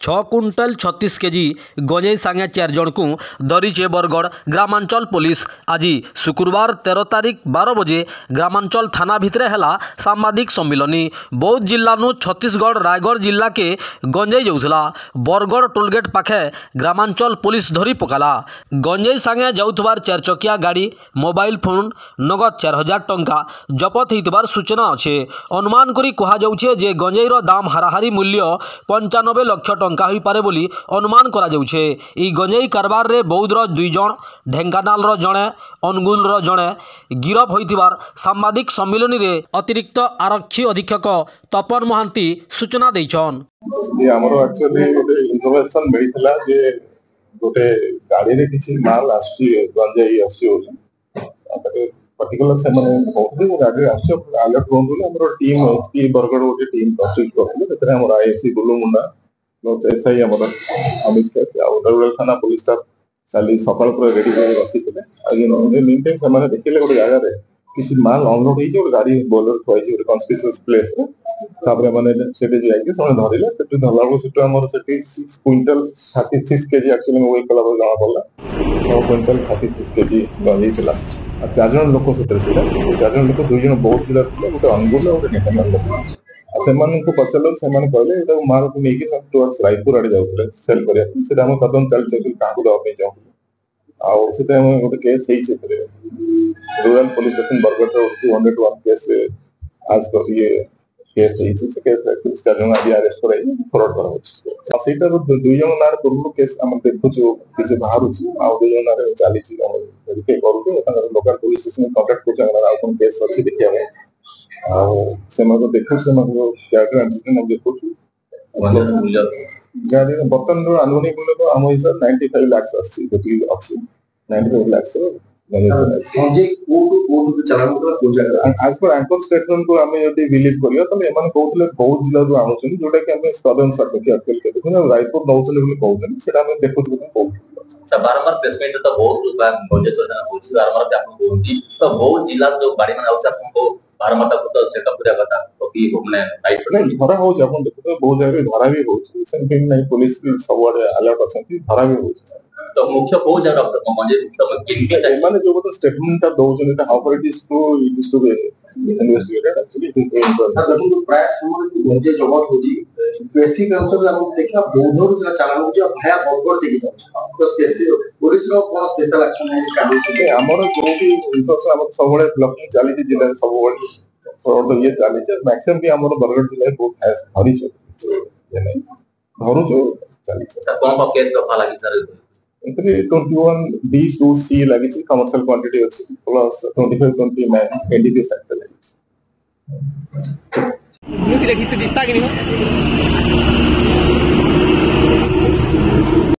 6 quintal 36 KG गंजेई सांगे 4 जन को धरीचे Bargarh ग्रामांचल police. आज शुक्रवार 13 तारिख 12 बजे ग्रामांचल थाना भितरे हैला सांबादिक सम्मिलनी। बौद्ध जिल्लानु छत्तीसगढ़ रायगढ़ जिला के गंजेई जाऊला बरगढ़ टोलगेट पाखे ग्रामांचल पुलिस धरी पकाला। गंजेई सांगे जाउथबार 4 चकिया गाड़ी मोबाइल फोन नगद 4000 टंका जपत होइतबार सूचना अच्छे। अनुमान करी कहा जाउछे जे गंजेईर दाम हाराहारी मूल्य 95 लाख टंका होई पारे बोली अनुमान करा जाउछे। ई गंजेई कारबार रे बौद्धर 2 जन ढेंकानाल जणे अनुगुल जणे गिरफ होइतिबार सांबादिक सम्मिलनी रे अतिरिक्त आरक्षी अधीक्षक तपन महांती सूचना दैछन। ये हमरो एक्चुअली गोटे इन्फॉर्मेशन मिलितला जे गोटे गाड़ी रे किछि माल आसी गंजेई आसी हो पर्टिकुलर से माने बहुत गाड़ी आसी अलर्ट होन बोले हमरो टीम एसपी बरगढ़ गोटे टीम प्रस्तुत करले जेतरे हमर आईसी गुल्लू मुंडा एसआई हमर अमित के और थाना पुलिस स्टाफ काली सकाल पर रेडी कर बसितले आगे मीन टाइम से देखिले गोटे जगह रे किछि माल अनलोड होई जे गाड़ी बोलर थोइछि गोटे कन्स्पिशियस प्लेस रे तापरे माने सेटे जाइके सने धरिले सेटे धरला सेटे हमर सेटे 6 क्विंटल 36 केजी एक्चुअली में वेट कला जणा पड़ला 6 क्विंटल 36 केजी गंजेई थिला। 4 जन लोक सेटे थिला 4 जन लोक 2 जन बहुत जिला थिला गोटे अनुगुल और ढेंकानाल लोक सेमान को पचलो सेमान कहले एटा माल को नेकी सब टुवर्ड्स रायपुर आडे जाउतले सेल करिया सेटा हम कदम चल चल काकू दवा पे जाउ आ सेटा हम गोटे केस हेइ छेतरे rural police station Bargarh 201 case आज को ये केस हेइ से केस पुलिस का जन आज अरेस्ट कराई फॉरवर्ड करा सेटा 2 जन नार पूर्व केस हम देखु छु किछ बाहर छु आ 2 जन नार चाली छि हम वेरीफाई करू तो ताकर लोकल पुलिस स्टेशन कांटेक्ट कर जंगला आ कोन केस अछि देखिया से मको देखु से मको कैरेक्टर एक्सीडेंट हम देखु गाड़ी बर्तन रो अनुनी बोले तो हम हिसाब 95 लाख अछि जति अछि 95 लाख से संजय कोड चलान को आज पर एंकर स्टेटमेंट को हमें यदि बिलीव करियो तो एमन कहउले बहुत जिला रो आउछन जोटा कि हमें सदन सर्टिफिकेट एक्चुअल के देखो रायपुर नौचले बोले कहउछन सेटा हमें देखु को अच्छा बारंबार प्लेसमेंट तो बहुत बार गंजे चला होछि बारंबार आपन होछि तो बहुत जिला जो गाड़ी में आउछ आपन को बारंबार तक तो चेकअप पूरा करता तो की हमने राइट नहीं धरा हो आपन देखो बहुत जगह धरा भी होछि सेंटिंग नहीं पुलिस भी सबवाडे अलर्ट अछंती धरा भी होछि तो मुख्य को जगह डॉक्टर गंजे तो किनके टाइम माने जो तो स्टेटमेंट का दो जन how far it is to be investigated actually देखो तो प्राय समय गंजे जगत होछि बेसिक आंसर हम देखा बौद्धर से चालान होछि भाया बरगढ़ देखि जाउ तो स्पेशल पुलिस रो कोन स्पेशल एक्शन है चालू छै हमर जो भी इंफॉर्मेशन हम सबले ब्लॉकिंग चाली थी जिला सबले और तो ये चाली छै मैक्सिमम भी हमर बरगढ़ जिला बहुत हैस हरी छै यानी धरु जो चाली छै कोन को केस दफा लागि सर इतने 21B2C लगी थी कमर्शियल क्वांटिटी अच्छी प्लस 2529 एनडीपीएस एक्ट लगी थी। मुझे देखी तो दिसता कि नहीं